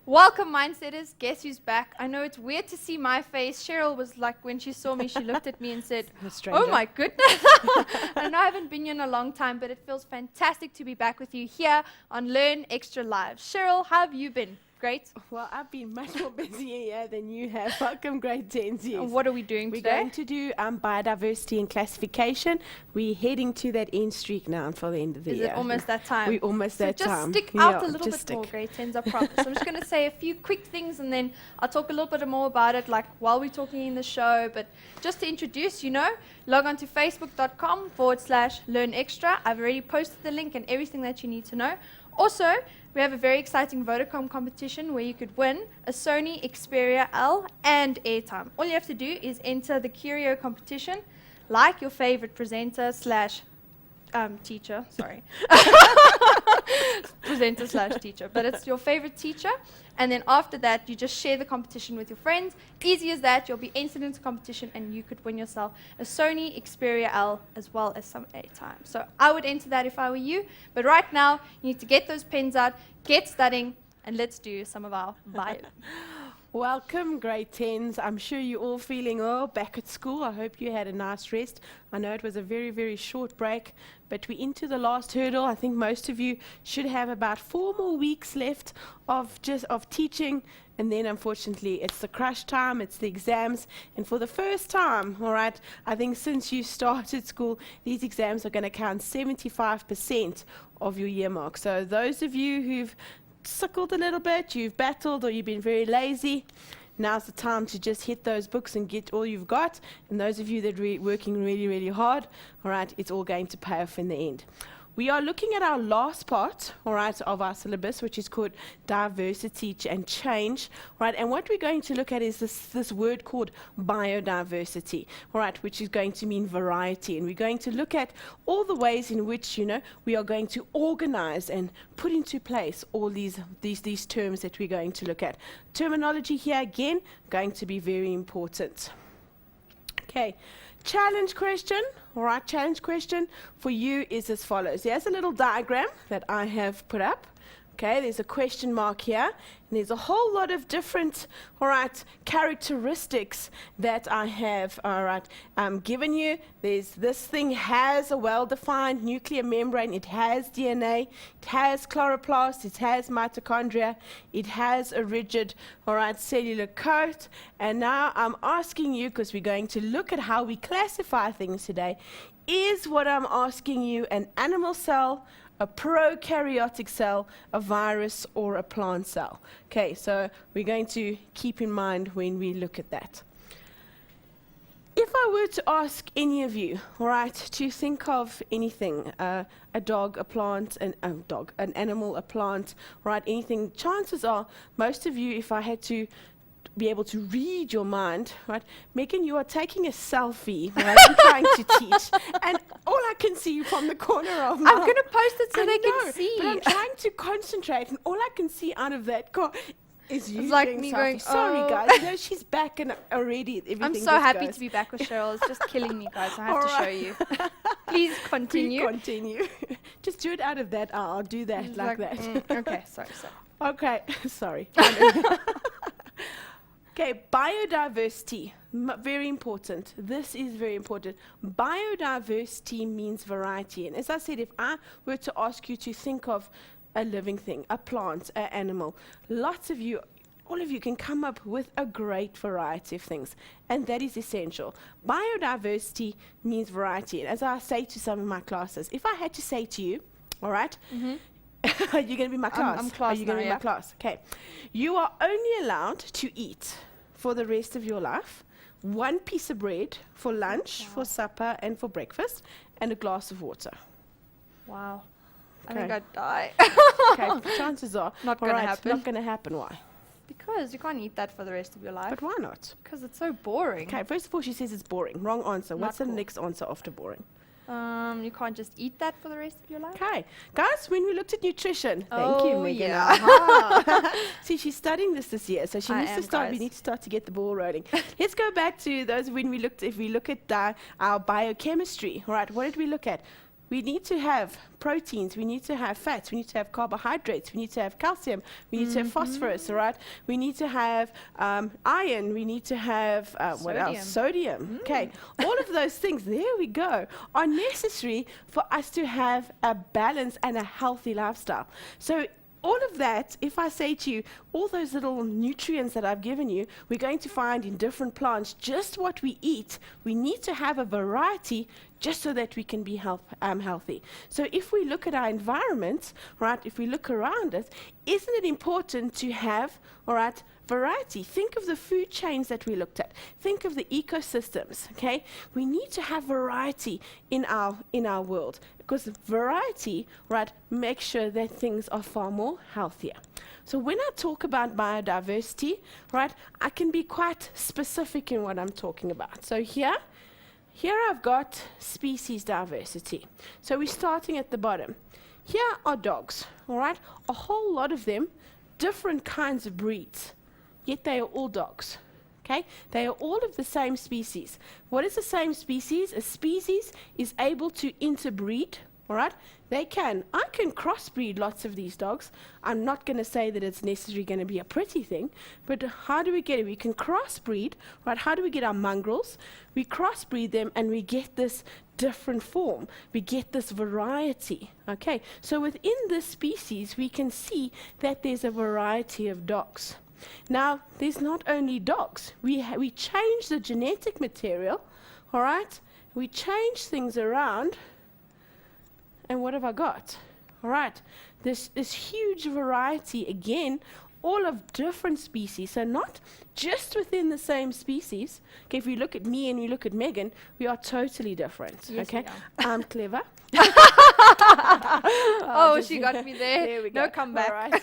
Welcome, Mindsetters. Guess who's back? I know it's weird to see my face. Cheryl was like, when she saw me, she looked at me and said, oh my goodness. I know I haven't been here in a long time, but it feels fantastic to be back with you here on Learn Extra Live. Cheryl, how have you been? Great. Well, I've been much more busy here than you have. Welcome, grade 10s. Yes. What are we doing We're today? going to do Biodiversity and Classification. We're heading to that end streak now until the end of the Is year. it almost that time? We're almost So that just time. stick out a Yeah, little just bit more, stick. grade 10s, I promise. So I'm just going to say a few quick things and then I'll talk a little bit more about it, like while we're talking in the show. But just to introduce, log on to facebook.com/learn extra. I've already posted the link and everything that you need to know. Also, we have a very exciting Vodacom competition where you could win a Sony Xperia L and airtime. All you have to do is enter the Curio competition, like your favorite presenter / teacher, sorry. Presenter / teacher, but it's your favorite teacher. And then after that, you just share the competition with your friends. Easy as that. You'll be entered into competition and you could win yourself a Sony Xperia L as well as some airtime. So I would enter that if I were you. But right now, you need to get those pens out, get studying, and let's do some of our bio. Welcome, grade 10s. I'm sure you're all feeling back at school. I hope you had a nice rest. I know it was a very, very short break, but we're into the last hurdle. I think most of you should have about 4 more weeks left of teaching, and then unfortunately it's the crush time, it's the exams, and for the first time, all right, I think since you started school, these exams are going to count 75% of your year mark. So those of you who've suckled a little bit, you've battled, or you've been very lazy, now's the time to just hit those books and get all you've got. And those of you that are working really, really hard, all right, it's all going to pay off in the end. We are looking at our last part, all right, of our syllabus, which is called diversity and change, all right, and what we're going to look at is this word called biodiversity, all right, which is going to mean variety, and we're going to look at all the ways in which, we are going to organize and put into place all these terms that we're going to look at. Terminology here, again, going to be very important. Okay. Challenge question, all right, challenge question for you is as follows. There's a little diagram that I have put up. Okay, there's a question mark here, and there's a whole lot of different, all right, characteristics that I have, all right, given you. This thing has a well-defined nuclear membrane. It has DNA. It has chloroplast. It has mitochondria. It has a rigid, all right, cellular coat. And now I'm asking you, because we're going to look at how we classify things today, is what I'm asking you an animal cell, a prokaryotic cell, a virus, or a plant cell? Okay, so we're going to keep in mind when we look at that. If I were to ask any of you, all right, to think of anything, a dog, a plant, an animal, a plant, right, anything, chances are most of you, if I had to be able to read your mind, right? Megan, you are taking a selfie, right? I'm trying to teach, and all I can see from the corner of my... I'm going to post it so I they know, can see. but I'm trying to concentrate, and all I can see out of that car is you It's like doing me selfie. going, Sorry, oh. guys. She's back, and already everything I'm so just happy goes. to be back with Cheryl. It's just killing me, guys. I have to All show right. you. Please continue. Please continue. Just do it out of that. I'll do that It's like that. Okay, sorry. Okay, sorry. Okay, biodiversity, very important. This is very important. Biodiversity means variety. And as I said, if I were to ask you to think of a living thing, a plant, an animal, lots of you, all of you can come up with a great variety of things. And that is essential. Biodiversity means variety. And as I say to some of my classes, if I had to say to you, all right, are you going to be my class? I'm class Are you going to now, be my class? Okay. You are only allowed to eat for the rest of your life 1 piece of bread for lunch, for supper, and for breakfast, and a glass of water. Wow. I Okay. think I'd die. Okay. Chances are Not all gonna right, happen. Not going to happen. Why? Because you can't eat that for the rest of your life. But why not? Because it's so boring. Okay. First of all, she says it's boring. Wrong answer. Not What's the cool. next answer after boring? You can't just eat that for the rest of your life. Okay. Guys, when we looked at nutrition, thank you, Oh, Megan. yeah. Aha. See, she's studying this year, so she I needs to am, start. We guys. need to start to get the ball rolling. Let's go back to those when we looked. If we look at our biochemistry, all right, what did we look at? we need to have proteins, we need to have fats, we need to have carbohydrates, we need to have calcium, we need to have phosphorus, all right? We need to have iron, we need to have, what else? Sodium. Okay, all of those things, there we go, are necessary for us to have a balanced and a healthy lifestyle. So all of that, if I say to you, all those little nutrients that I've given you, we're going to find in different plants just what we eat. We need to have a variety just so that we can be healthy. So if we look at our environment, right, if we look around it, isn't it important to have, all right, variety? Think of the food chains that we looked at. Think of the ecosystems, okay? We need to have variety in our world, because variety, right, makes sure that things are far more healthier. So when I talk about biodiversity, right, I can be quite specific in what I'm talking about. So here I've got species diversity. So we're starting at the bottom. Here are dogs, all right? A whole lot of them, different kinds of breeds, yet they are all dogs, okay? They are all of the same species. What is the same species? A species is able to interbreed, all right? I can crossbreed lots of these dogs. I'm not going to say that it's necessarily going to be a pretty thing, but how do we get it? We can crossbreed, right? How do we get our mongrels? We crossbreed them and we get this different form. We get this variety, okay? So within this species, we can see that there's a variety of dogs. Now, there's not only dogs. We change the genetic material, all right? We change things around. And what have I got? All right, this huge variety, again, all of different species. So not just within the same species. Okay, if we look at me and we look at Megan, we are totally different. Yes, okay, we I'm clever. Oh, she got me there. There we No go. comeback. All right.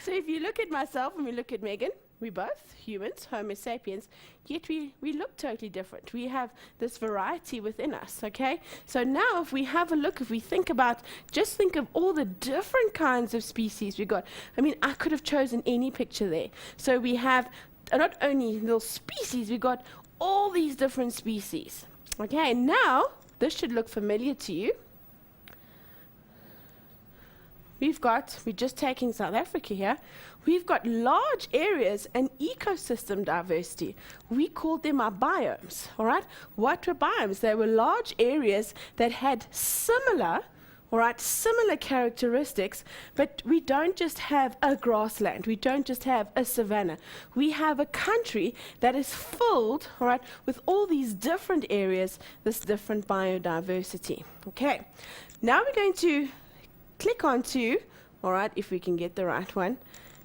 So if you look at myself and we look at Megan, we're both humans, Homo sapiens, yet we look totally different. We have this variety within us, okay? So now if we have a look, if we think about, just think of all the different kinds of species we got. I mean, I could have chosen any picture there. So we have not only little species, we got all these different species. Okay, now this should look familiar to you. We're just taking South Africa here. We've got large areas and ecosystem diversity. We called them our biomes, all right? What were biomes? They were large areas that had similar characteristics, but we don't just have a grassland. We don't just have a savanna. We have a country that is filled, all right, with all these different areas, this different biodiversity. Okay, now we're going to click onto, all right, if we can get the right one,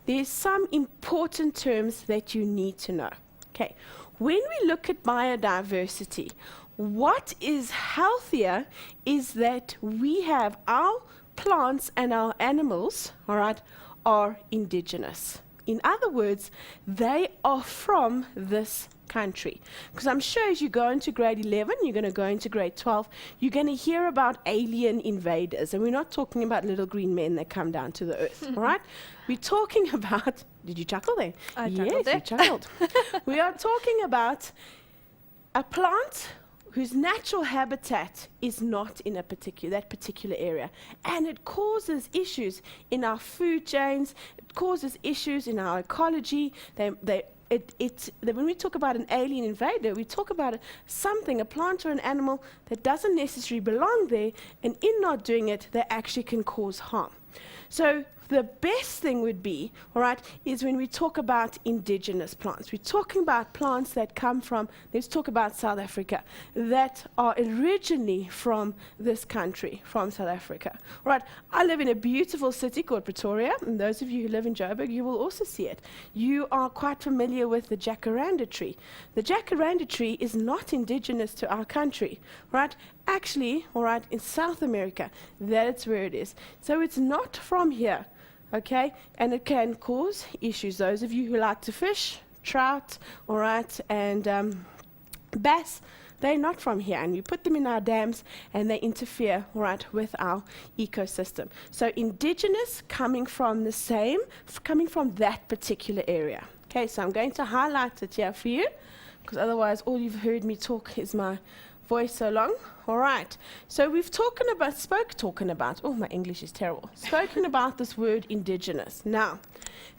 there's some important terms that you need to know. Okay, when we look at biodiversity, what is healthier is that we have our plants and our animals, all right, are indigenous. In other words, they are from this country. Because I'm sure as you go into grade 11, you're going to go into grade 12, you're going to hear about alien invaders. And we're not talking about little green men that come down to the earth, all right? We're talking about, did you chuckle there? I yes, chuckled there. you chuckled. We are talking about a plant whose natural habitat is not in that particular area. And it causes issues in our food chains, it causes issues in our ecology. When we talk about an alien invader, we talk about a plant or an animal that doesn't necessarily belong there, and in not doing it, they actually can cause harm. So the best thing would be, all right, is when we talk about indigenous plants. We're talking about plants that come from, let's talk about South Africa, that are originally from this country, from South Africa. All right, I live in a beautiful city called Pretoria, and those of you who live in Joburg, you will also see it. You are quite familiar with the jacaranda tree. The jacaranda tree is not indigenous to our country, right? Actually, all right, in South America, that's where it is. So it's not from here. Okay, and it can cause issues. Those of you who like to fish, trout, all right, and bass, they're not from here, and we put them in our dams, and they interfere, all right, with our ecosystem. So indigenous, coming from that particular area. Okay, so I'm going to highlight it here for you, because otherwise all you've heard me talk is my voice so long. All right. So we've spoken about, oh, my English is terrible. Spoken about this word indigenous. Now,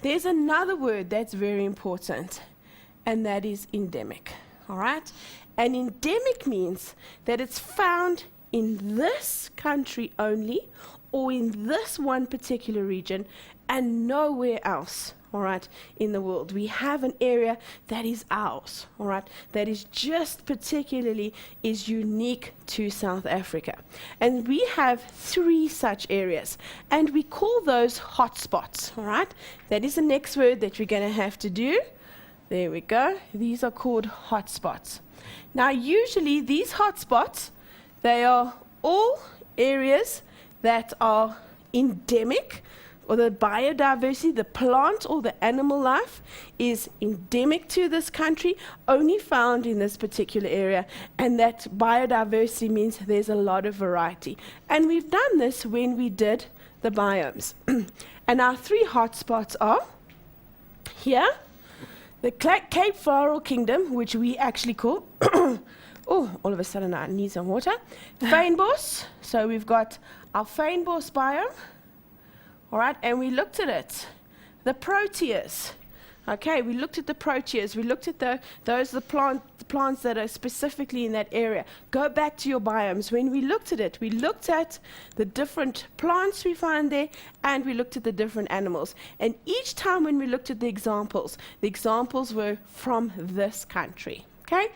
there's another word that's very important, and that is endemic. All right. And endemic means that it's found in this country only, or in this one particular region, and nowhere else, all right, in the world. We have an area that is ours, all right, that is just particularly is unique to South Africa. And we have 3 such areas, and we call those hotspots, all right. That is the next word that we're going to have to do. There we go. These are called hotspots. Now, usually these hotspots, they are all areas that are endemic, or the biodiversity, the plant or the animal life is endemic to this country, only found in this particular area. And that biodiversity means there's a lot of variety. And we've done this when we did the biomes. And our 3 hotspots are here, the Cape Floral Kingdom, which we actually call, oh, all of a sudden I need some water, fynbos. So we've got our fynbos biome. All right, and we looked at it. The proteas. Okay, we looked at the proteas. We looked at the plants that are specifically in that area. Go back to your biomes. When we looked at it, we looked at the different plants we find there, and we looked at the different animals. And each time when we looked at the examples were from this country. Okay,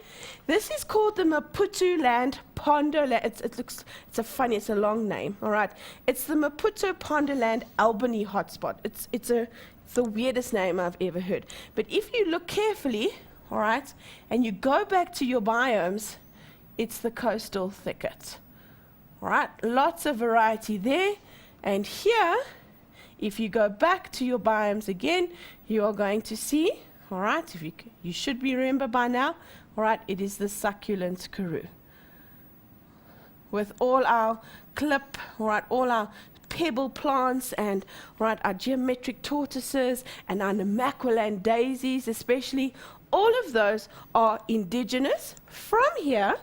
this is called the Maputo land, Pondo land. It's a long name. All right, it's the Maputo Pondo land Albany hotspot. It's the weirdest name I've ever heard. But if you look carefully, all right, and you go back to your biomes, it's the coastal thicket. All right, lots of variety there. And here, if you go back to your biomes again, you are going to see, all right, if you should remember by now, all right, it is the succulent karoo. With all our clip, all right, all our pebble plants and, all right, our geometric tortoises and our Namaqualand daisies especially, all of those are indigenous from here,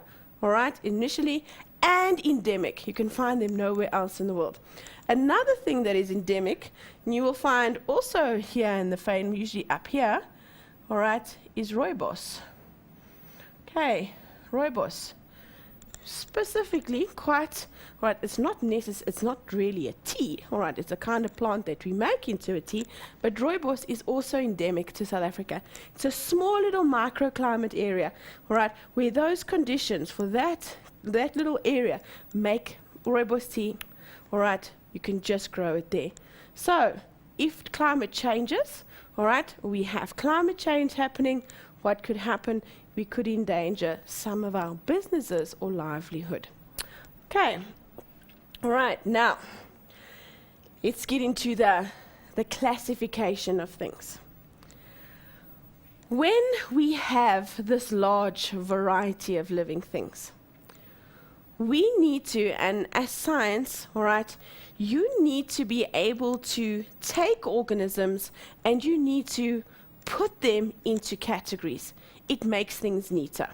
all right, initially, and endemic. You can find them nowhere else in the world. Another thing that is endemic, and you will find also here in the Fane, usually up here, all right, is rooibos. Okay, rooibos. Specifically, it's not really a tea, all right, it's a kind of plant that we make into a tea, but rooibos is also endemic to South Africa. It's a small little microclimate area, all right, where those conditions for that little area make rooibos tea, all right, you can just grow it there. So, if climate changes, all right, we have climate change happening, what could happen? We could endanger some of our businesses or livelihood. Okay, all right, now let's get into the classification of things. When we have this large variety of living things, we need to, and as science, all right, you need to be able to take organisms and you need to put them into categories. It makes things neater.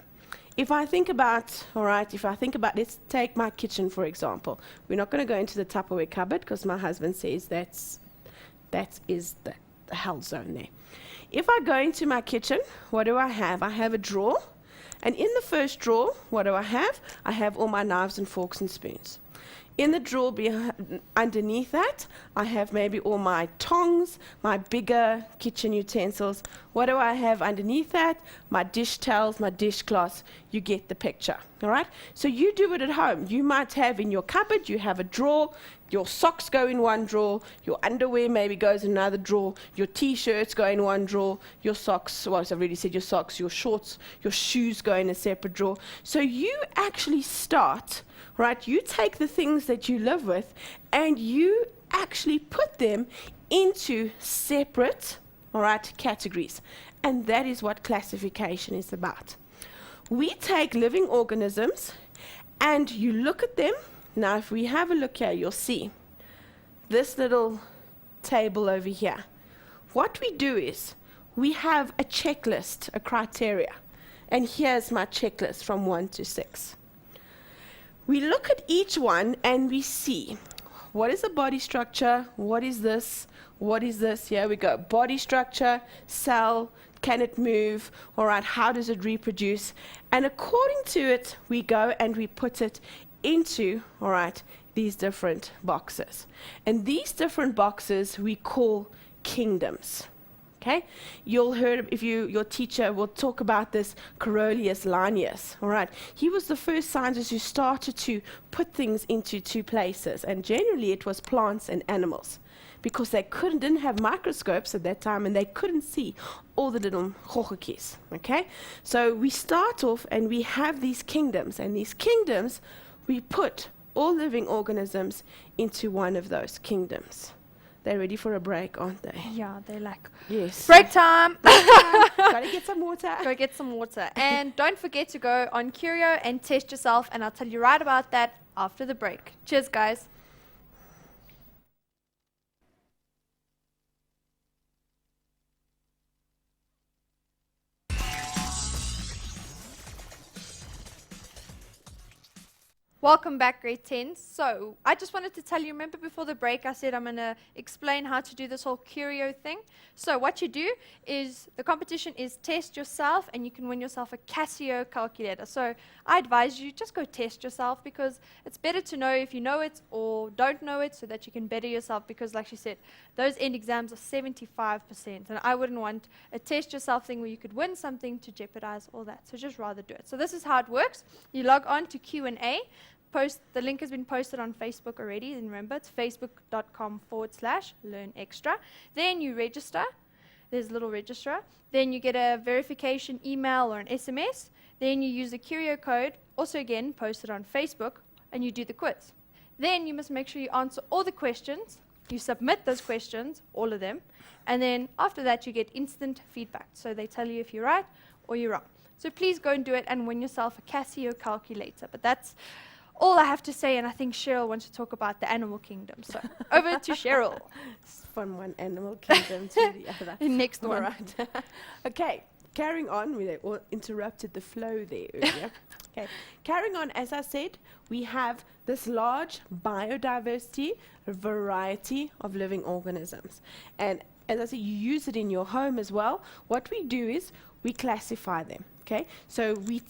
If I think about, let's take my kitchen, for example. We're not going to go into the Tupperware cupboard because my husband says that is the hell zone there. If I go into my kitchen, what do I have? I have a drawer. And in the first drawer, what do I have? I have all my knives and forks and spoons. In the drawer underneath that, I have maybe all my tongs, my bigger kitchen utensils. What do I have underneath that? My dish towels, my dishcloths. You get the picture, all right? So you do it at home. You might have in your cupboard, you have a drawer, your socks go in one drawer, your underwear maybe goes in another drawer, your t-shirts go in one drawer, your socks, well, I've already said your socks, your shorts, your shoes go in a separate drawer. So you actually start, right, you take the things that you live with and you actually put them into separate, all right, categories. And that is what classification is about. We take living organisms and you look at them. Now, if we have a look here, you'll see this little table over here. What we do is we have a checklist, a criteria. And here's my checklist from 1 to 6. we look at each one and we see what is the body structure, what is this, what is this. Here we go. Body structure, cell, can it move, all right, how does it reproduce? And according to it, we go and we put it into, all right, these different boxes. And these different boxes we call kingdoms. Okay, you'll heard if your teacher will talk about this Carolius Linnaeus. All right, he was the first scientist who started to put things into two places, and generally it was plants and animals, because they didn't have microscopes at that time, and they couldn't see all the little goggetjies. Okay, so we start off and we have these kingdoms, and these kingdoms we put all living organisms into one of those kingdoms. They're ready for a break, aren't they? Yeah, they're like, Yes. break time. Gotta get some water. Go get some water. And don't forget to go on Curio and test yourself, and I'll tell you right about that after the break. Cheers, guys. Welcome back, grade 10s. So I just wanted to tell you, remember before the break I said I'm going to explain how to do this whole curio thing. So what you do is, the competition is test yourself, and you can win yourself a Casio calculator. So I advise you, just go test yourself, because it's better to know if you know it or don't know it, so that you can better yourself, because like she said, those end exams are 75%, and I wouldn't want a test yourself thing where you could win something to jeopardize all that. So just rather do it. So this is how it works. You log on to Q&A. The link has been posted on Facebook already, and remember, it's facebook.com/learnextra. Then you register. There's a little registrar. Then you get a verification email or an SMS. Then you use the Curio code, also again posted on Facebook, and you do the quiz. Then you must make sure you answer all the questions. You submit those questions, all of them, and then after that you get instant feedback. So they tell you if you're right or you're wrong. So please go and do it and win yourself a Casio calculator. But that's all I have to say, and I think Cheryl wants to talk about the animal kingdom. So over to Cheryl. It's from one animal kingdom to the other. Next All one. right. Okay, carrying on. We interrupted the flow there earlier. Okay, carrying on. As I said, we have this large biodiversity, a variety of living organisms. And as I said, you use it in your home as well. What we do is we classify them. Okay, so we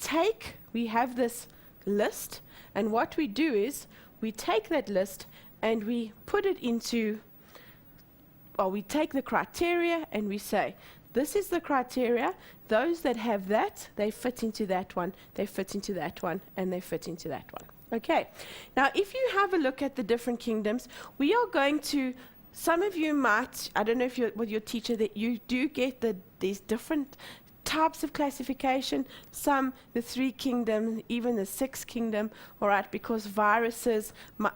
have this list, and what we do is we take that list and we put it into, we take the criteria and we say, this is the criteria, those that have that, they fit into that one, they fit into that one, and they fit into that one. Okay, now if you have a look at the different kingdoms, we are going to, some of you might, I don't know if you're with your teacher, that you do get these different types of classification, some the 3 kingdoms, even the 6 kingdom, all right, because viruses are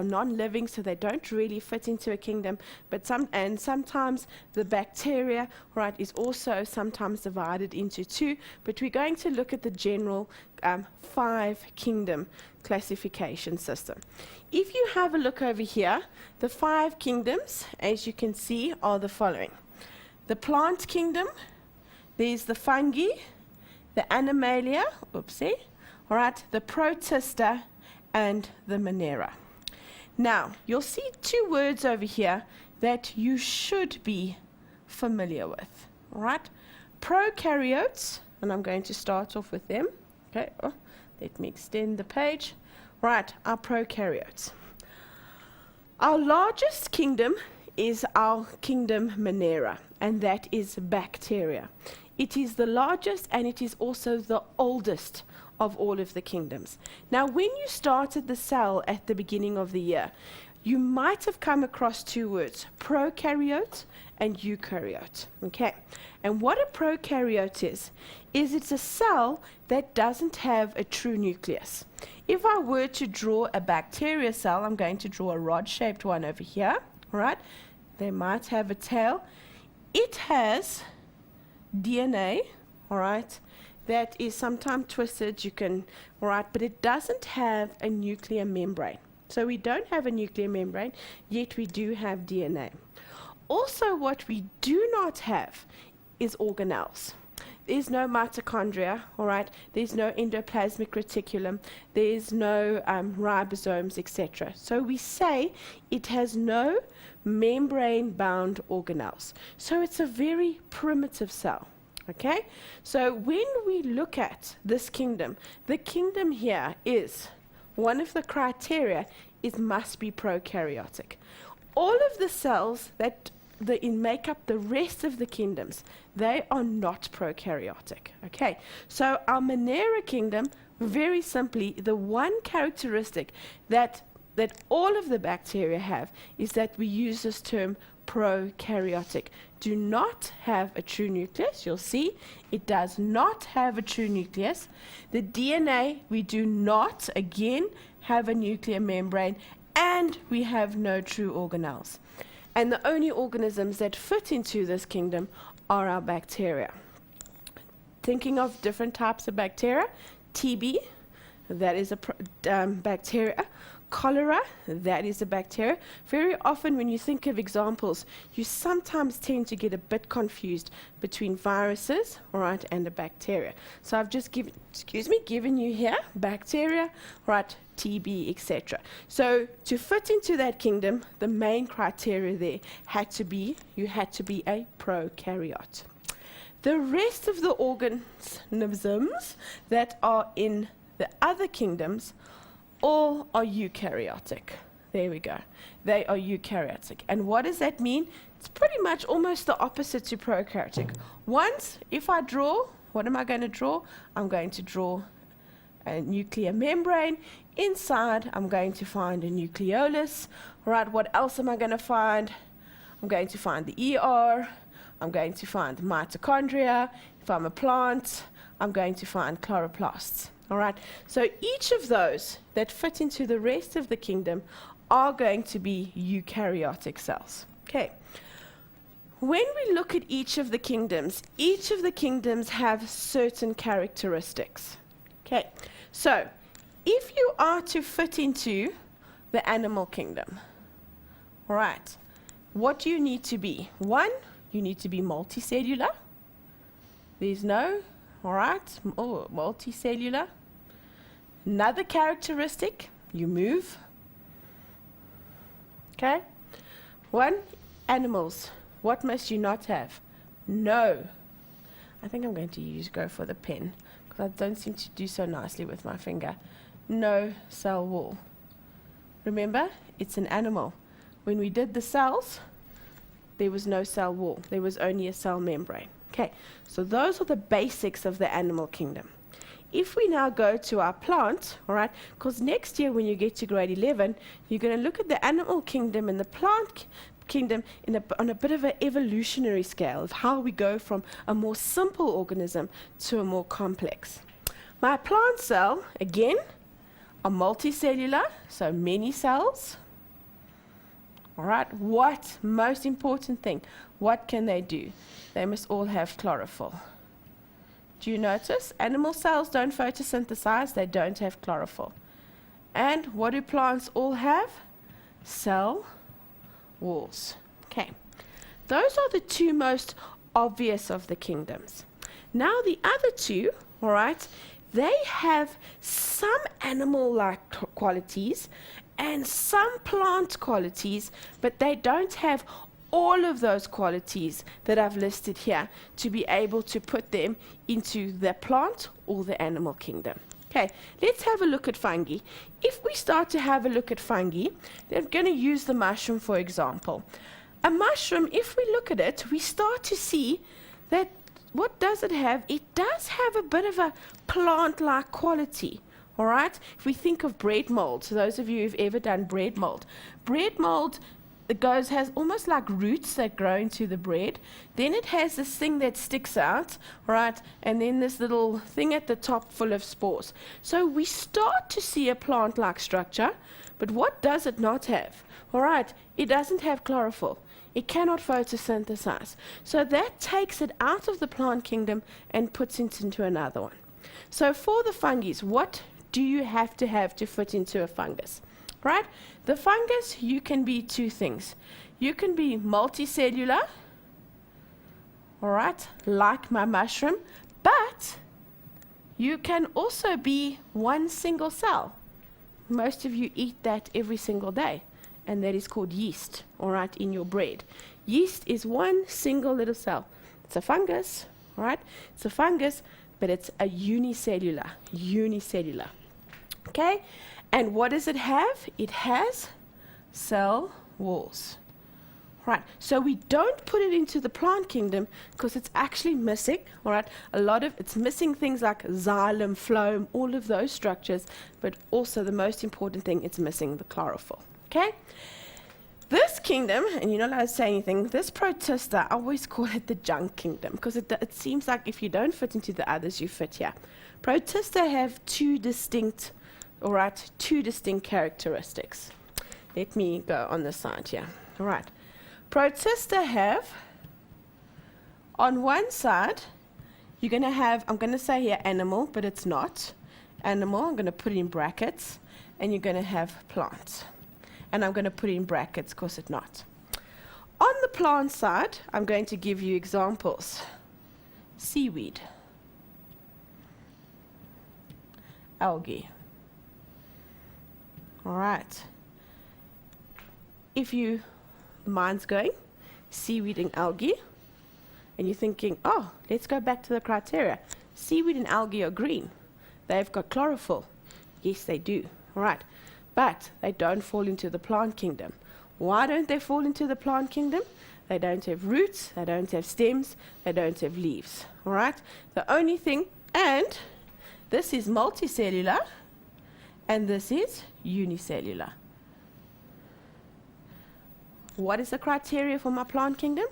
non-living, so they don't really fit into a kingdom, but sometimes the bacteria, right, is also sometimes divided into 2, but we're going to look at the general 5 kingdom classification system. If you have a look over here, the 5 kingdoms, as you can see, are the following. The plant kingdom, there's the fungi, the animalia, oopsie, all right, the protista, and the Monera. Now, you'll see 2 words over here that you should be familiar with, all right? Prokaryotes, and I'm going to start off with them. Okay, let me extend the page. Right, our prokaryotes. Our largest kingdom is our kingdom Monera, and that is bacteria. It is the largest, and it is also the oldest of all of the kingdoms. Now, when you started the cell at the beginning of the year, you might have come across 2 words, prokaryote and eukaryote. Okay, and what a prokaryote is it's a cell that doesn't have a true nucleus. If I were to draw a bacteria cell, I'm going to draw a rod-shaped one over here, all right? They might have a tail. It has DNA, all right, that is sometimes twisted, all right, but it doesn't have a nuclear membrane. So we don't have a nuclear membrane, yet we do have DNA. Also, what we do not have is organelles. there's no mitochondria, all right? There's no endoplasmic reticulum. There's no ribosomes, etc. So we say it has no membrane-bound organelles. So it's a very primitive cell, okay? So when we look at this kingdom, the kingdom here is, one of the criteria, it must be prokaryotic. All of the cells that make up the rest of the kingdoms, they are not prokaryotic. Okay, so our Monera kingdom, very simply, the one characteristic that all of the bacteria have is that we use this term prokaryotic. Do not have a true nucleus. You'll see it does not have a true nucleus. The DNA, we do not, again, have a nuclear membrane, and we have no true organelles. And the only organisms that fit into this kingdom are our bacteria. Thinking of different types of bacteria, TB, that is a bacteria. Cholera, that is a bacteria. Very often when you think of examples, you sometimes tend to get a bit confused between viruses, all right, and a bacteria. So I've just given you here bacteria, right, TB, etc. So to fit into that kingdom, the main criteria there you had to be a prokaryote. The rest of the organisms that are in the other kingdoms all are eukaryotic. There we go. They are eukaryotic. And what does that mean? It's pretty much almost the opposite to prokaryotic. Once, if I draw, what am I going to draw? I'm going to draw a nuclear membrane. Inside, I'm going to find a nucleolus. Right, what else am I going to find? I'm going to find the ER. I'm going to find the mitochondria. If I'm a plant, I'm going to find chloroplasts. All right, so each of those that fit into the rest of the kingdom are going to be eukaryotic cells. Okay. When we look at each of the kingdoms have certain characteristics. Okay, so if you are to fit into the animal kingdom, all right, what do you need to be? One, you need to be multicellular. There's no, all right, multicellular. Another characteristic, you move. Okay? One, animals. What must you not have? No. I think I'm going to go for the pen, because I don't seem to do so nicely with my finger. No cell wall. Remember, it's an animal. When we did the cells, there was no cell wall. There was only a cell membrane. Okay, so those are the basics of the animal kingdom. If we now go to our plant, all right, because next year when you get to grade 11, you're going to look at the animal kingdom and the plant kingdom on a bit of an evolutionary scale of how we go from a more simple organism to a more complex. My plant cell, again, are multicellular, so many cells. All right, what most important thing, what can they do? They must all have chlorophyll. Do you notice? Animal cells don't photosynthesize, they don't have chlorophyll. And what do plants all have? Cell walls. Okay, those are the two most obvious of the kingdoms. Now the other two, all right, they have some animal-like qualities and some plant qualities, but they don't have all of those qualities that I've listed here to be able to put them into the plant or the animal kingdom. Okay, let's have a look at fungi. If we start to have a look at fungi, they're going to use the mushroom for example. A mushroom, if we look at it, we start to see that what does it have? It does have a bit of a plant-like quality. All right, if we think of bread mold, so those of you who've ever done bread mold has almost like roots that grow into the bread. Then it has this thing that sticks out, right? And then this little thing at the top full of spores. So we start to see a plant-like structure, but what does it not have? All right, it doesn't have chlorophyll. It cannot photosynthesize. So that takes it out of the plant kingdom and puts it into another one. So for the fungi, what do you have to fit into a fungus? Right? The fungus, you can be two things. You can be multicellular, all right, like my mushroom, You can also be one single cell. Most of you eat that every single day, and that is called yeast, all right, in your bread. Yeast is one single little cell. It's a fungus, all right? It's a fungus, but it's a unicellular. Okay? And what does it have? It has cell walls. Right, so we don't put it into the plant kingdom because it's actually missing, all right? It's missing things like xylem, phloem, all of those structures, but also the most important thing, it's missing the chlorophyll, okay? This kingdom, and you're not allowed to say anything, this protista, I always call it the junk kingdom because it seems like if you don't fit into the others, you fit here. Protista have two distinct characteristics. Let me go on this side here, all right? Protista have, on one side, you're going to have, I'm going to say here animal, but it's not. Animal, I'm going to put it in brackets, and you're going to have plants. And I'm going to put it in brackets because it's not. On the plant side, I'm going to give you examples. Seaweed. Algae. All right. If you mind's going, seaweed and algae, and you're thinking, oh, let's go back to the criteria. Seaweed and algae are green. They've got chlorophyll. Yes, they do. All right. But they don't fall into the plant kingdom. Why don't they fall into the plant kingdom? They don't have roots, they don't have stems, they don't have leaves. All right. The only thing, and this is multicellular, and this is unicellular. What is the criteria for my plant kingdom?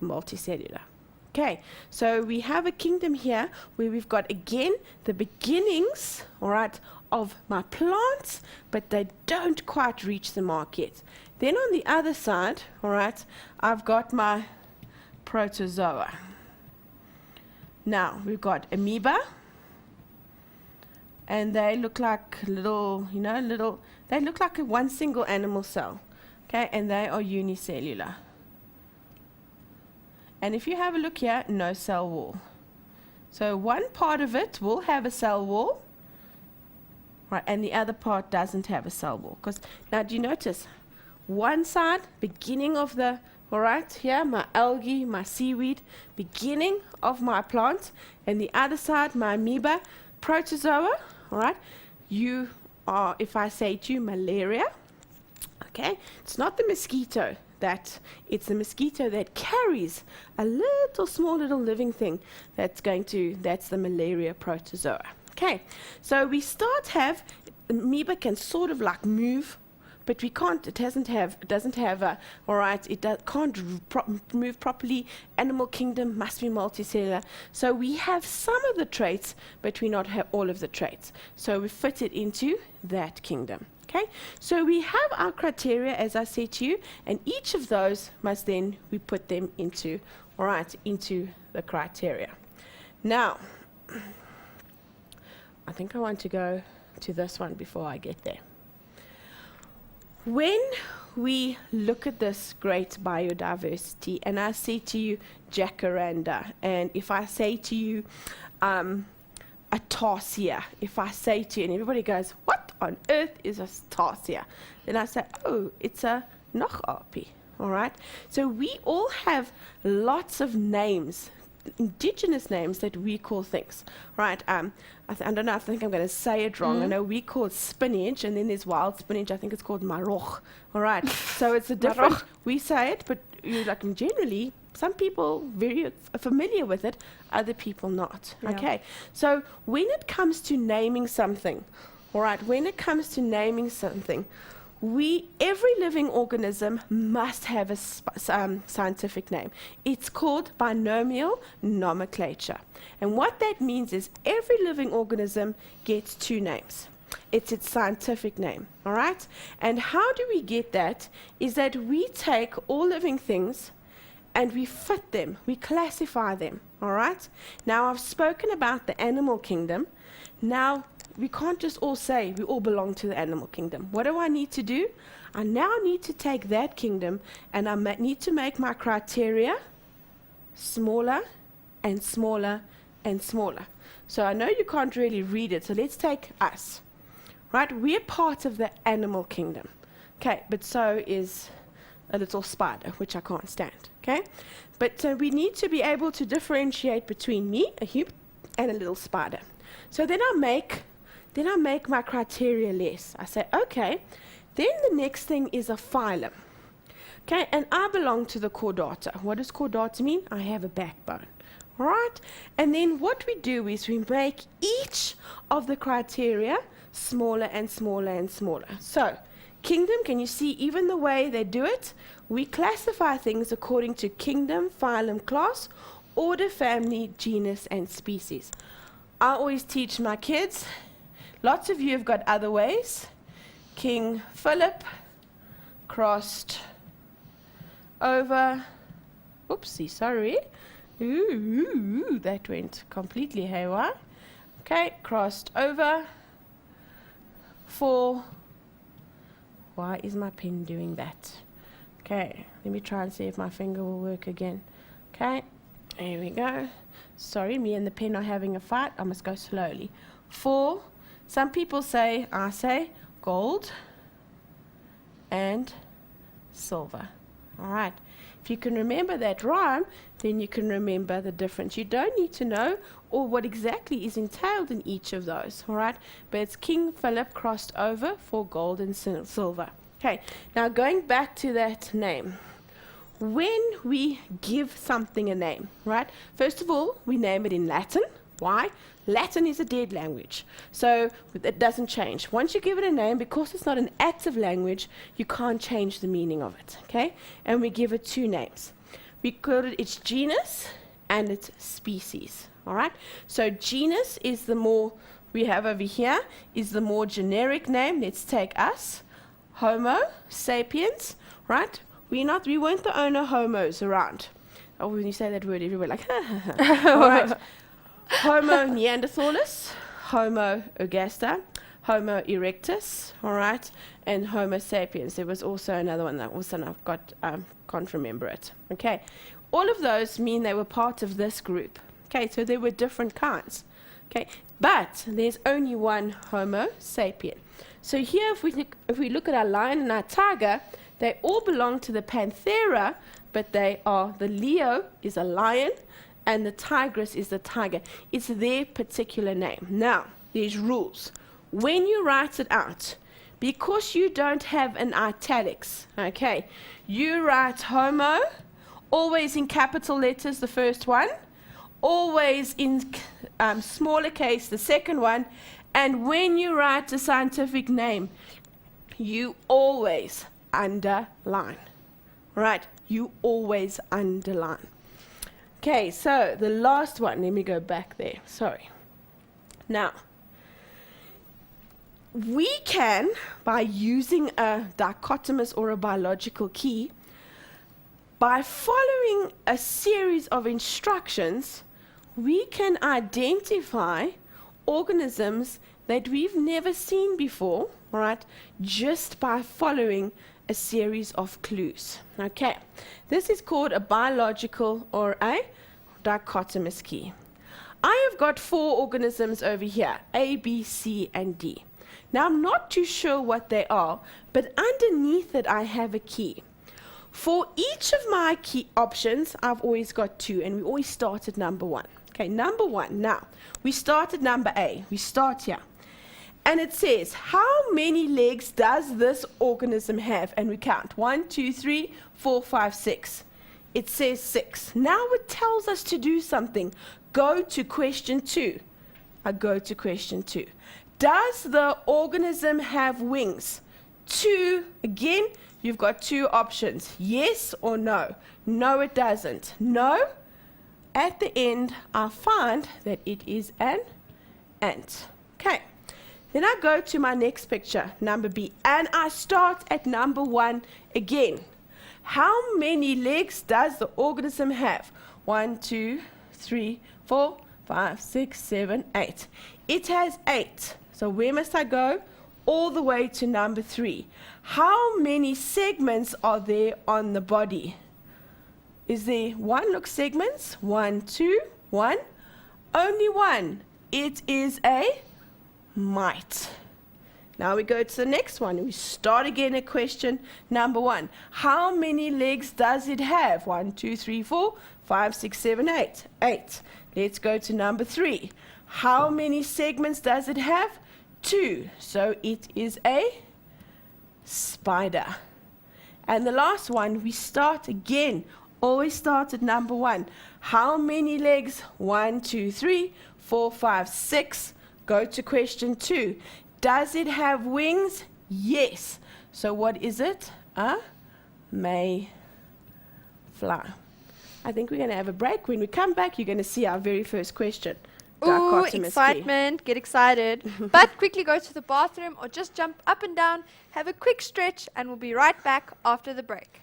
Multicellular. Okay, so we have a kingdom here where we've got, again, the beginnings, all right, of my plants, but they don't quite reach the mark yet. Then on the other side, all right, I've got my protozoa. Now, we've got amoeba, and they look like they look like one single animal cell. Okay, and they are unicellular. And if you have a look here, no cell wall. So one part of it will have a cell wall, right, and the other part doesn't have a cell wall. Because now, do you notice? One side, beginning of the, all right, here, my algae, my seaweed, beginning of my plant, and the other side, my amoeba, protozoa, all right, you are, if I say to you, malaria, okay, it's not the mosquito. It's the mosquito that carries a small little living thing that's the malaria protozoa. Okay, so we amoeba can sort of like move, but we can't, it can't move properly. Animal kingdom must be multicellular. So we have some of the traits, but we not have all of the traits. So we fit it into that kingdom. Okay, so we have our criteria, as I said to you, and each of those must then, we put them into the criteria. Now, I think I want to go to this one before I get there. When we look at this great biodiversity, and I say to you jacaranda, and if I say to you a tarsier, if I say to you, and everybody goes, what on earth is a tarsier? Then I say, oh, it's a nachapi, all right? So we all have lots of names, indigenous names that we call things, right? I don't know, I think I'm going to say it wrong. I know we call it spinach, and then there's wild spinach. I think it's called maroch, all right? So it's a different, we say it, but generally, some people very familiar with it, other people not. Yeah. Okay, so when it comes to naming something, all right, every living organism must have a scientific name. It's called binomial nomenclature. And what that means is every living organism gets two names. It's its scientific name, all right? And how do we get that? Is that we take all living things and we fit them, we classify them, all right? Now, I've spoken about the animal kingdom. Now, we can't just all say we all belong to the animal kingdom. What do I need to do? I now need to take that kingdom and I need to make my criteria smaller and smaller and smaller. So I know you can't really read it, so let's take us. Right, we're part of the animal kingdom. Okay, but so is a little spider, which I can't stand. Okay, but we need to be able to differentiate between me, a human, and a little spider. So then I make my criteria less. I say, okay, then the next thing is a phylum. Okay, and I belong to the chordata. What does chordata mean? I have a backbone. All right, and then what we do is we make each of the criteria smaller and smaller and smaller. So, kingdom, can you see even the way they do it? We classify things according to kingdom, phylum, class, order, family, genus, and species. I always teach my kids, lots of you have got other ways. King Philip crossed over, oopsie, sorry. Ooh, that went completely haywire. Okay, crossed over for, why is my pen doing that? Okay, let me try and see if my finger will work again. Okay, here we go. Sorry, me and the pen are having a fight. I must go slowly. For, some people say, I say, gold and silver. All right. If you can remember that rhyme, then you can remember the difference. You don't need to know or what exactly is entailed in each of those, all right? But it's King Philip crossed over for gold and silver. Okay, now going back to that name. When we give something a name, right? First of all, we name it in Latin. Why? Latin is a dead language, so it doesn't change. Once you give it a name, because it's not an active language, you can't change the meaning of it, okay? And we give it two names. We call it its genus and its species, all right? So genus is the more, we have over here, is the more generic name. Let's take us, Homo sapiens, right? We weren't the only homos around. Oh, when you say that word, everybody like, all right. Homo neanderthalis, Homo ergaster, Homo erectus, all right, and Homo sapiens. There was also another one that also I've got, can't remember it. Okay, all of those mean they were part of this group. Okay, so there were different kinds. Okay, but there's only one Homo sapien. So here, if we look at our lion and our tiger, they all belong to the Panthera, but they are, the Leo is a lion, and the tigress is the tiger. It's their particular name. Now, there's rules. When you write it out, because you don't have an italics, okay, you write Homo, always in capital letters, the first one, always in smaller case, the second one, and when you write a scientific name, you always underline, right? You always underline. Okay, so the last one, let me go back there, sorry. Now, we can, by using a dichotomous or a biological key, by following a series of instructions, we can identify organisms that we've never seen before, right, just by following a series of clues. Okay, this is called a biological or a dichotomous key. I have got 4 organisms over here, A, B, C, and D. Now I'm not too sure what they are, but underneath it I have a key. For each of my key options, I've always got 2, and we always start at number 1. Okay, number 1. Now, we start at number A. We start here. And it says, how many legs does this organism have? And we count. 1, 2, 3, 4, 5, 6. It says 6. Now it tells us to do something. Go to question 2. I go to question 2. Does the organism have wings? 2. Again, you've got 2 options. Yes or no? No, it doesn't. No. At the end, I find that it is an ant. Okay. Then I go to my next picture, number B, and I start at number 1 again. How many legs does the organism have? 1, 2, 3, 4, 5, 6, 7, 8. It has 8. So where must I go? All the way to number 3. How many segments are there on the body? Is there 1? Look, segments. 1, 2, 1. Only 1. it is a mite. Now we go to the next one. We start again at question number 1. How many legs does it have? 1, 2, 3, 4, 5, 6, 7, 8. 8. Let's go to number 3. How many segments does it have? 2. So it is a spider. And the last one, we start again. Always start at number 1. How many legs? 1, 2, 3, 4, 5, 6. Go to question 2. Does it have wings? Yes. So what is it? A mayfly. I think we're going to have a break. When we come back, you're going to see our very first question. Ooh, Dichomous key. excitement, get excited. But quickly go to the bathroom or just jump up and down, have a quick stretch, and we'll be right back after the break.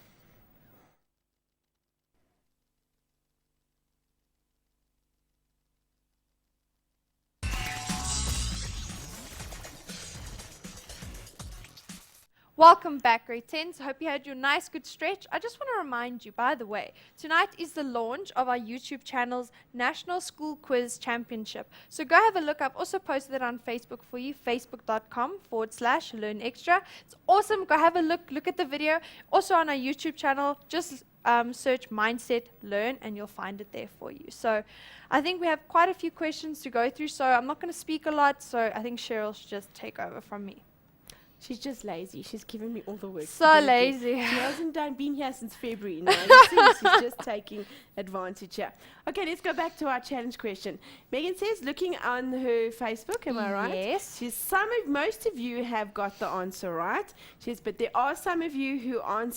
Welcome back, grade 10s. I hope you had your nice, good stretch. I just want to remind you, by the way, tonight is the launch of our YouTube channel's National School Quiz Championship. So go have a look. I've also posted it on Facebook for you, facebook.com/learnextra. It's awesome. Go have a look at the video. Also on our YouTube channel, just search Mindset Learn and you'll find it there for you. So I think we have quite a few questions to go through, so I'm not going to speak a lot, so I think Cheryl should just take over from me. She's just lazy. She's given me all the work. So lazy. She hasn't been here since February. No, you see, she's just taking advantage here. Okay, let's go back to our challenge question. Megan says, looking on her Facebook, am I right? Yes. Most of you have got the answer right. She says, but there are some of you who aren't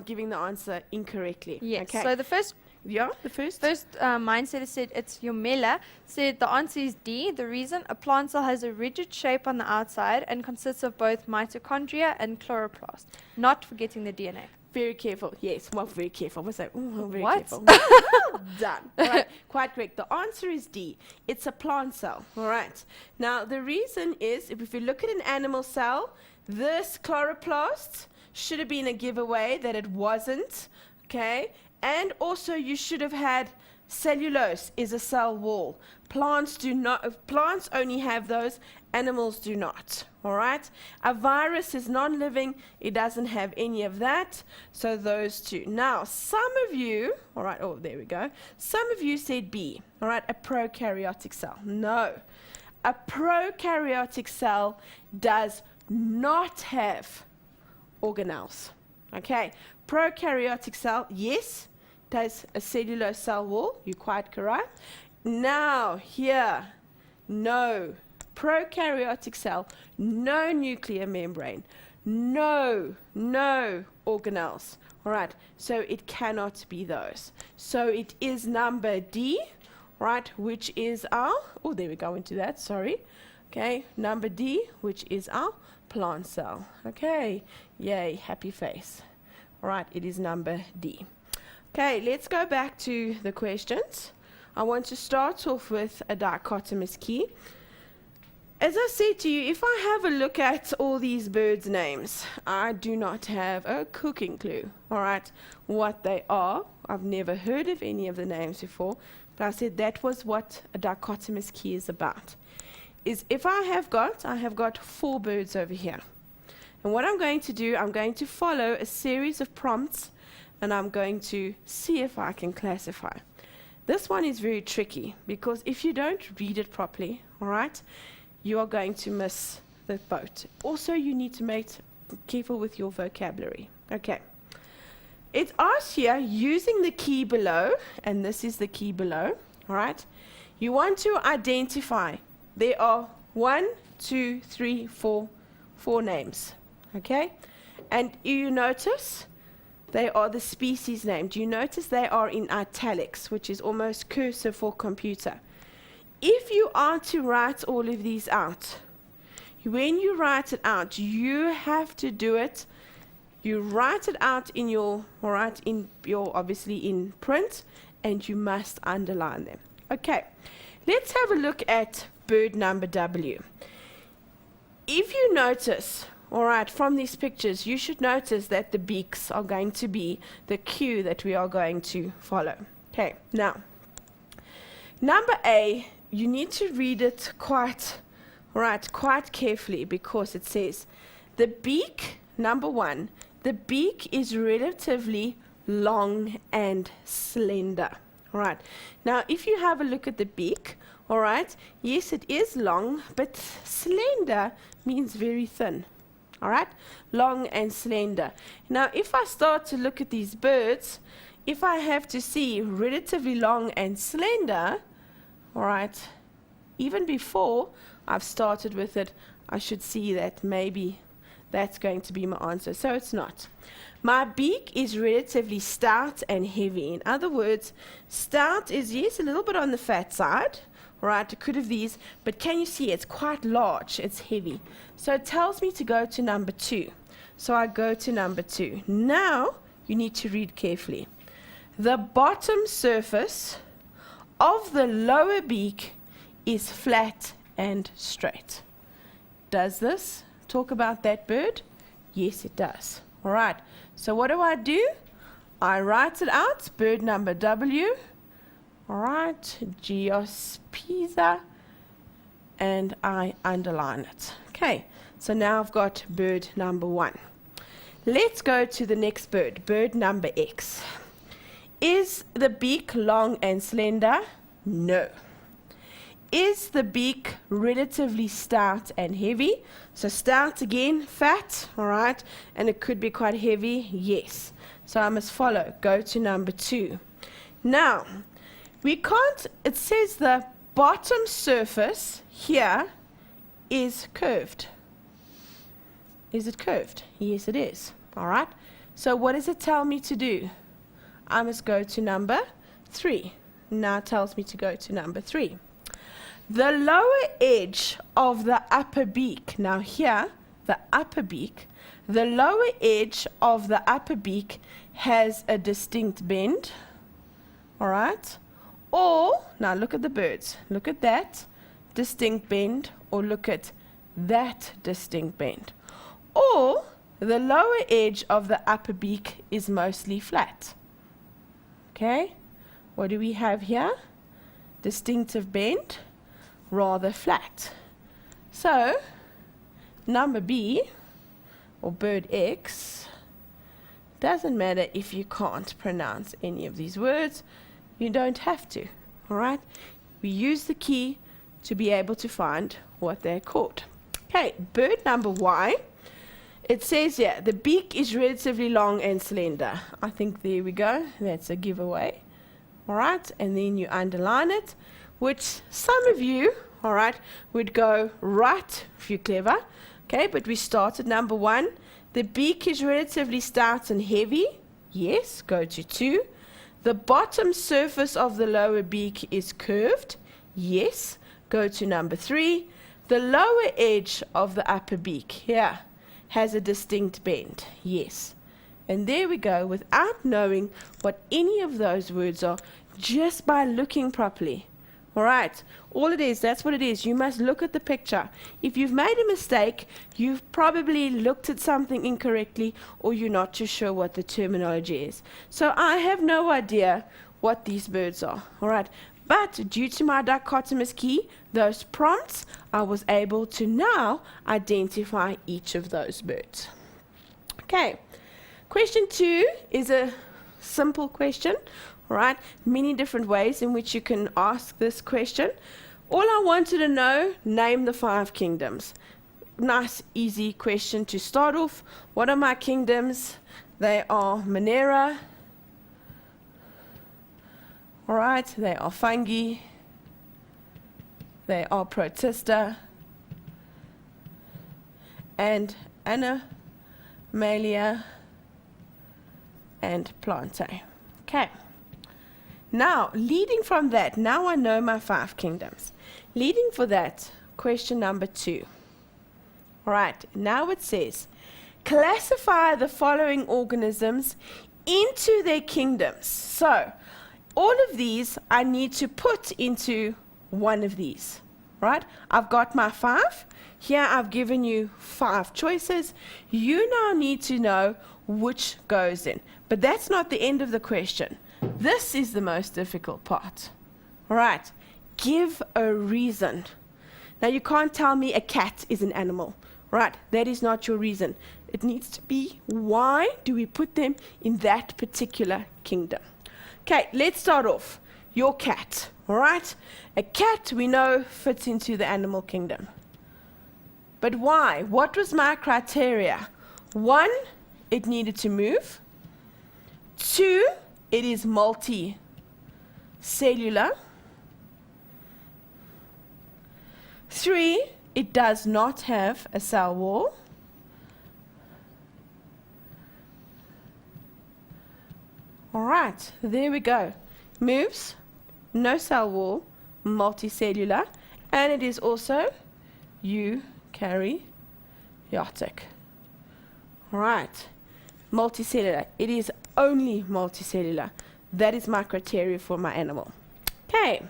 giving the answer incorrectly. Yes. Okay. So the first mindset said it's Yomela said the answer is D. The reason, a plant cell has a rigid shape on the outside and consists of both mitochondria and chloroplast. Not forgetting the DNA. Very careful. Yes, well, very careful. What's that? Ooh, very What? careful. Well done. All right, quite correct. The answer is D. It's a plant cell. All right. Now, the reason is, if you look at an animal cell, this chloroplast should have been a giveaway that it wasn't. Okay. And also you should have had cellulose is a cell wall. Plants only have those, animals do not. All right? A virus is non-living, it doesn't have any of that. So those two. Now, some of you, all right, oh, there we go. Some of you said B, all right, a prokaryotic cell. No. A prokaryotic cell does not have organelles. Okay? Prokaryotic cell, yes, has a cellulose cell wall. You're quite correct. Now, here, no. Prokaryotic cell, no nuclear membrane, no organelles. All right, so it cannot be those. So it is number D, right, which is our, oh, there we go into that, sorry. Okay, number D, which is our plant cell. Okay, yay, happy face. All right, it is number D. Okay, let's go back to the questions. I want to start off with a dichotomous key. As I said to you, if I have a look at all these birds' names, I do not have a cooking clue, all right, what they are. I've never heard of any of the names before, but I said that was what a dichotomous key is about. Is if I have got 4 birds over here. And what I'm going to do, I'm going to follow a series of prompts and I'm going to see if I can classify. This one is very tricky because if you don't read it properly, all right, you are going to miss the boat. Also, you need to make careful with your vocabulary. Okay. It asks here, using the key below, and this is the key below, all right, you want to identify. There are 1, 2, 3, 4 names, okay? And you notice they are the species name. Do you notice they are in italics, which is almost cursive for computer? If you are to write all of these out, when you write it out, you have to do it. You write it out in your, all right, in your, obviously in print, and you must underline them. Okay, let's have a look at bird number W. If you notice, all right, from these pictures, you should notice that the beaks are going to be the cue that we are going to follow. Okay, now, number A you need to read it quite carefully, because it says the beak, number one, the beak is relatively long and slender. All right. Now, if you have a look at the beak, all right, yes, it is long, but slender means very thin. All right, long and slender. Now, if I start to look at these birds, if I have to see relatively long and slender, all right, even before I've started with it, I should see that maybe that's going to be my answer. So it's not. My beak is relatively stout and heavy. In other words, stout is, yes, a little bit on the fat side. All right, it could have these, but can you see it's quite large, it's heavy. So it tells me to go to number 2. So I go to number 2. Now, you need to read carefully. The bottom surface of the lower beak is flat and straight. Does this talk about that bird? Yes, it does. All right, so what do? I write it out, bird number W. All right, Geospisa, and I underline it. Okay, so now I've got bird number 1. Let's go to the next bird, bird number X. Is the beak long and slender? No. Is the beak relatively stout and heavy? So stout again, fat, all right, and it could be quite heavy, yes. So I must follow, go to number 2. Now, we can't, it says the bottom surface here is curved. Is it curved? Yes, it is. All right. So what does it tell me to do? I must go to number 3. Now it tells me to go to number 3. The lower edge of the upper beak, now here, the upper beak, the lower edge of the upper beak has a distinct bend. All right. Or, now look at the birds. Look at that distinct bend, or look at that distinct bend. Or, the lower edge of the upper beak is mostly flat. Okay, what do we have here? Distinctive bend, rather flat. So, number B, or bird X, doesn't matter if you can't pronounce any of these words. You don't have to, all right? We use the key to be able to find what they're called. Okay, bird number Y. It says here, the beak is relatively long and slender. I think there we go. That's a giveaway. All right, and then you underline it, which some of you, all right, would go right if you're clever. Okay, but we start at number 1. The beak is relatively stout and heavy. Yes, go to 2. The bottom surface of the lower beak is curved. Yes, go to number 3. The lower edge of the upper beak here has a distinct bend. Yes. And there we go, without knowing what any of those words are, just by looking properly. All right, all it is, that's what it is. You must look at the picture. If you've made a mistake, you've probably looked at something incorrectly, or you're not too sure what the terminology is. So I have no idea what these birds are. All right, but due to my dichotomous key, those prompts, I was able to now identify each of those birds. Okay, question 2 is a simple question. All right, many different ways in which you can ask this question. All I wanted to know, name the 5 kingdoms. Nice, easy question to start off. What are my kingdoms? They are Monera. All right, they are fungi. They are Protista. And Animalia and Plantae. Okay. Now, leading from that, now I know my 5 kingdoms. Leading for that, question number 2. All right, now it says, classify the following organisms into their kingdoms. So, all of these I need to put into one of these, right? I've got my 5. Here I've given you 5 choices. You now need to know which goes in. But that's not the end of the question. This is the most difficult part. All right. Give a reason. Now, you can't tell me a cat is an animal, right? That is not your reason. It needs to be, why do we put them in that particular kingdom? Okay, let's start off. Your cat, all right? A cat, we know, fits into the animal kingdom. But why? What was my criteria? 1, it needed to move. 2, it is multicellular. 3, it does not have a cell wall. All right, there we go. Moves, no cell wall, multicellular, and it is also eukaryotic. All right, multicellular. It is only multicellular. That is my criteria for my animal. Okay.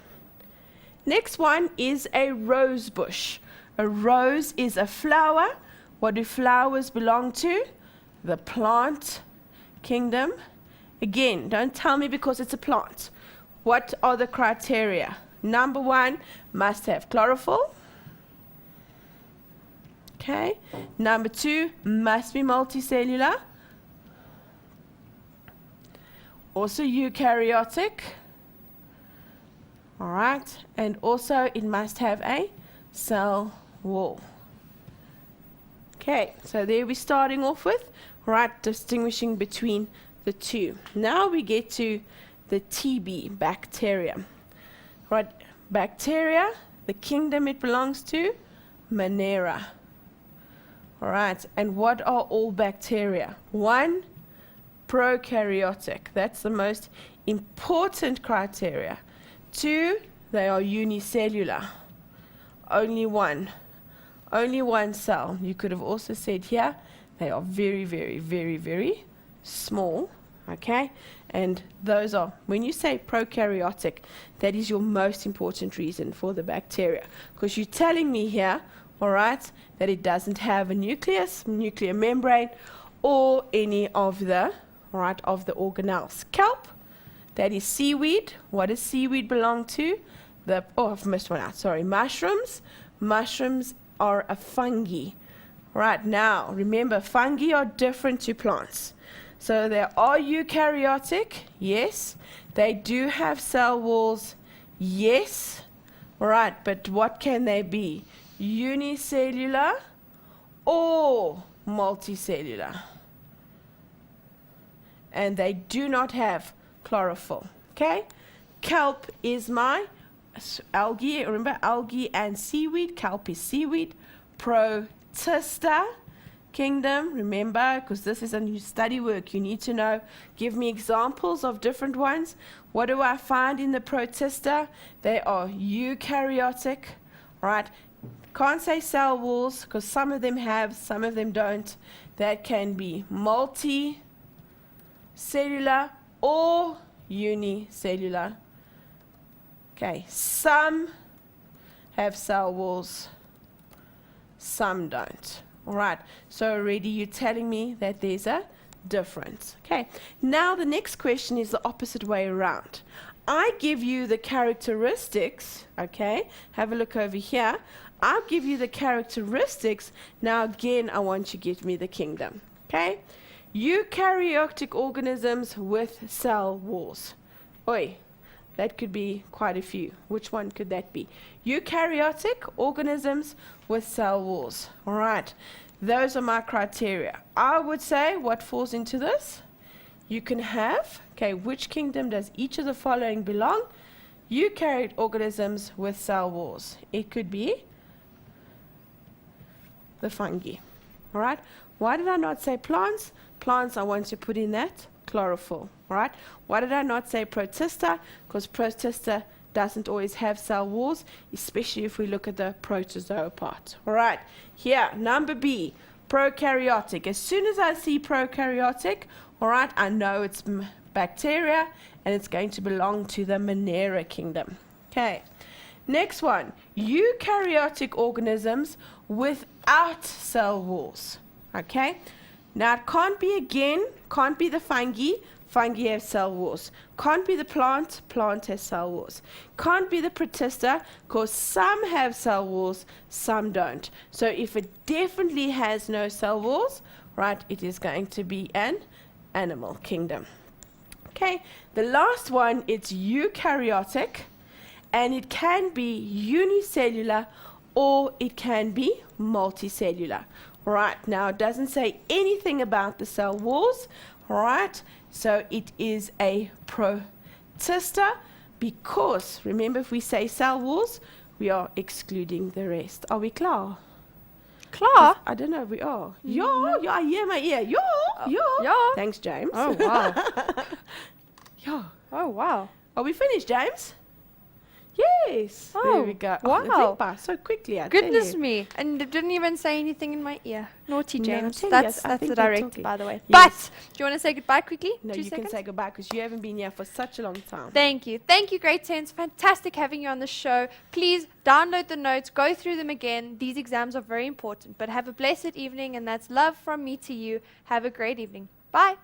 Next one is a rose bush. A rose is a flower. What do flowers belong to? The plant kingdom. Again, don't tell me because it's a plant. What are the criteria? Number 1, must have chlorophyll. Okay. Number 2, must be multicellular. Also eukaryotic. All right. And also it must have a cell wall. Okay, so there we're starting off with, right, distinguishing between the two. Now we get to the TB, bacteria. Right, bacteria, the kingdom it belongs to, Monera. All right, and what are all bacteria? 1, prokaryotic. That's the most important criteria. 2, they are unicellular. Only one cell. You could have also said here, they are very, very, very, very small. Okay, and those are, when you say prokaryotic, that is your most important reason for the bacteria, because you're telling me here, all right, that it doesn't have a nucleus, nuclear membrane, or any of the, all right, of the organelles. Kelp, that is seaweed. What does seaweed belong to? I've missed one out, sorry. Mushrooms. Mushrooms are a fungi. Right, now, remember, fungi are different to plants. So they are eukaryotic, yes. They do have cell walls, yes. All right, but what can they be? Unicellular or multicellular. And they do not have chlorophyll, okay? Kelp is my algae, remember algae and seaweed. Kelp is seaweed. Protista kingdom, remember, because this is a new study work, you need to know, give me examples of different ones. What do I find in the protista? They are eukaryotic, right? Can't say cell walls because some of them have, some of them don't. That can be multicellular or unicellular. Okay, some have cell walls, some don't. All right, so already you're telling me that there's a difference. Okay, now the next question is the opposite way around. I give you the characteristics, okay? Have a look over here. I'll give you the characteristics. Now again, I want you to give me the kingdom, okay? Eukaryotic organisms with cell walls. Oi, that could be quite a few. Which one could that be? Eukaryotic organisms with cell walls. All right, those are my criteria. I would say what falls into this? You can have, okay, which kingdom does each of the following belong? Eukaryotic organisms with cell walls. It could be the fungi. All right, why did I not say plants? Plants, I want to put in that chlorophyll. All right, why did I not say protista? Because protista doesn't always have cell walls, especially if we look at the protozoa part. All right, here, number B, prokaryotic. As soon as I see prokaryotic, all right, I know it's bacteria and it's going to belong to the Monera kingdom. Okay, next one, eukaryotic organisms without cell walls. Okay, now it can't be the fungi. fungi have cell walls. Can't be the plant has cell walls. Can't be the protista, because some have cell walls, some don't. So if it definitely has no cell walls, right, it is going to be an animal kingdom. Okay, the last one, it's eukaryotic, and it can be unicellular or it can be multicellular. Right, now it doesn't say anything about the cell walls, right? So it is a protista, because remember, if we say cell walls, we are excluding the rest. Are we clear? Klaar? I don't know if we are. Yeah, yeah, I hear my ear. Yeah, yeah. Ja. Thanks, James. Oh, wow. Yeah. Oh, wow. Are we finished, James? Yes. There Oh, we go. wow. Oh, it went by so quickly, I Goodness tell you. me. And it didn't even say anything in my ear. Naughty No, I James. tell you, That's I the think we're director, talking. by the way. Yes. But, do you want to say goodbye quickly? No, 2 you seconds? can say goodbye because you haven't been here for such a long time. Thank you. Thank you, Grade 10s. Fantastic having you on the show. Please download the notes, go through them again. These exams are very important. But have a blessed evening, and that's love from me to you. Have a great evening. Bye.